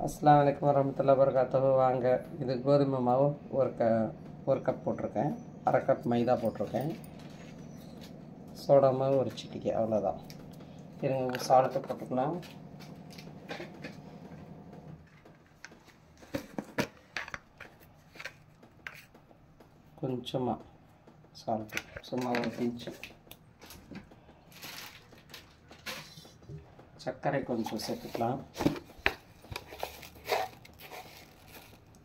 அஸ்ஸலாமு அலைக்கும் வரஹ்மத்துல்லாஹி வபரகாத்துஹு. வாங்க, இது கோதுமை மாவு ஒரு கப் போட்டிருக்கேன், அரை கப் மைதா போட்டிருக்கேன், சோடா மாவு ஒரு சிட்டிக்கை, அவ்வளோதான். இருங்க, சால்ட்டு போட்டுக்கலாம். கொஞ்சமாக சால்ட்டு, சும்மா ஒரு பிஞ்சு. சர்க்கரை கொஞ்சம் சேர்த்துக்கலாம்.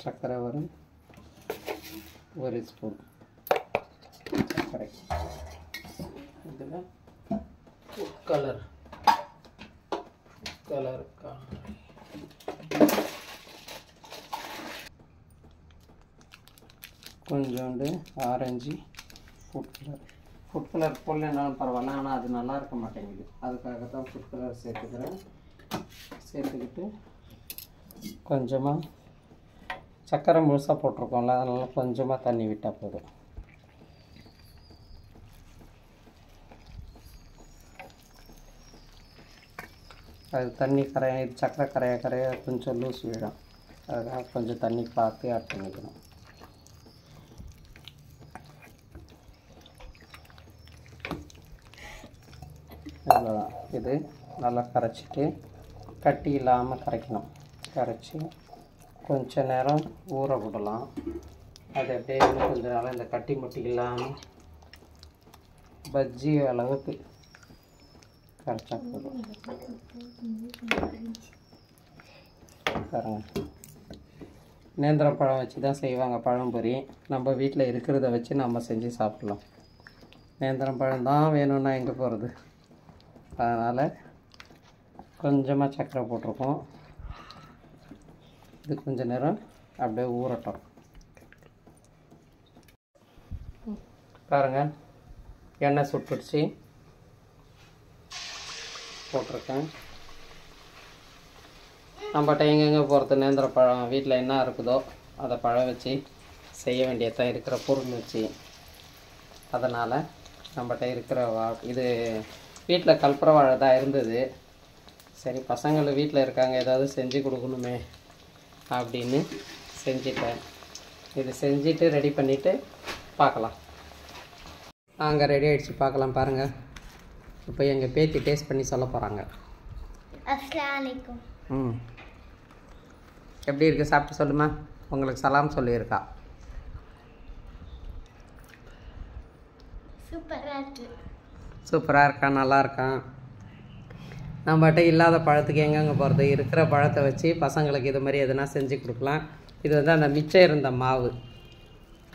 சர்க்கரை ஒரு ஸ்பூன் சர்க்கரை. இதில் ஃபுட் கலர் கொஞ்சோண்டு ஆரஞ்சு ஃபுட் கலர் போடலனாலும் பரவாயில்ல, ஆனால் அது நல்லா இருக்க மாட்டேங்குது. அதுக்காக தான் ஃபுட் கலர் சேர்த்துக்கிறேன். சேர்த்துக்கிட்டு கொஞ்சமாக சர்க்கரை முழுசாக போட்டிருக்கோம்ல, அதனால் கொஞ்சமாக தண்ணி விட்டால் போதும். அது தண்ணி சர்க்கரை கரைய கொஞ்சம் லூஸ் விடும். அதுக்காக கொஞ்சம் தண்ணி பார்த்து ஆட் பண்ணிக்கணும். அவ்வளோதான். இது நல்லா கரைச்சிட்டு கட்டி இல்லாமல் கரைக்கணும். கரைச்சி கொஞ்ச நேரம் ஊற விடலாம். அது அப்படியே கொஞ்ச நேரம் இந்த கட்டி முட்டி இல்லாமல் பஜ்ஜி அளவுக்கு கரைச்சா போதும். பாருங்க, நேந்திரம் பழம் வச்சு தான் செய்வாங்க பழம்பொரி. நம்ம வீட்டில் இருக்கிறத வச்சு நம்ம செஞ்சு சாப்பிட்லாம். நேந்திரம் பழம் தான் வேணும்னா எங்கே போகிறது? அதனால் கொஞ்சமாக சர்க்கரை போட்டிருக்கோம். இது கொஞ்ச நேரம் அப்படியே ஊறட்டும். பாருங்கள், எண்ணெய் சுட்டுடுச்சு, போட்டிருக்கேன். நம்மகிட்ட எங்கெங்கே போகிறது? நேந்திர பழம் வீட்டில் என்ன இருக்குதோ அதை பழம் வச்சு செய்ய வேண்டியதான், இருக்கிற பொருள் வச்சு. அதனால் நம்மகிட்ட இருக்கிற இது வீட்டில் கல்புர வாழை தான் இருந்தது. சரி, பசங்களை வீட்டில் இருக்காங்க, ஏதாவது செஞ்சு கொடுக்கணுமே அப்படின்னு செஞ்சிட்டேன். இது செஞ்சுட்டு ரெடி பண்ணிவிட்டு பார்க்கலாம். நாங்கள் ரெடி ஆகிடுச்சு, பார்க்கலாம். பாருங்கள், இப்போ எங்கள் பேத்தி டேஸ்ட் பண்ணி சொல்ல போகிறாங்க. அஸ்ஸலாமு அலைக்கும். எப்படி இருக்குது? சாப்பிட்டு சொல்லுமா. உங்களுக்கு சலாம் சொல்லியிருக்கா. சூப்பராக இருக்கா, நல்லா இருக்கான். நம்மகிட்ட இல்லாத பழத்துக்கு எங்கெங்கே போகிறது? இருக்கிற பழத்தை வச்சு பசங்களுக்கு இது மாதிரி எதுனா செஞ்சு கொடுக்கலாம். இது வந்து அந்த மிச்சம் இருந்த மாவு,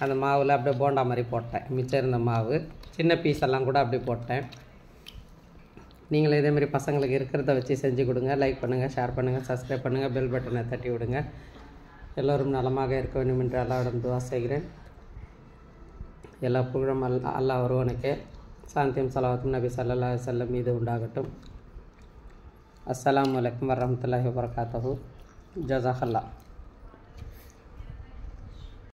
அந்த மாவில் அப்படியே போண்டா மாதிரி போட்டேன். மிச்சம் இருந்த மாவு சின்ன பீஸ் எல்லாம் கூட அப்படி போட்டேன். நீங்களும் இதேமாரி பசங்களுக்கு இருக்கிறத வச்சு செஞ்சு கொடுங்க. லைக் பண்ணுங்கள், ஷேர் பண்ணுங்கள், சப்ஸ்கிரைப் பண்ணுங்கள், பெல் பட்டனை தட்டி விடுங்க. எல்லோரும் நலமாக இருக்க வேண்டும் என்று அல்லாஹ்விடம் துஆ செய்கிறேன். எல்லா புகழும் அல்லாஹ் ஒருவனுக்கு. சாந்தியும் ஸலவாத்தும் நபி ஸல்லல்லாஹு அலைஹி வஸல்லம் மீது உண்டாகட்டும். அஸ்ஸலாமு அலைக்கும் வரஹ்மத்துல்லாஹி வபரகாத்துஹு. ஜஸாக்கல்லாஹ்.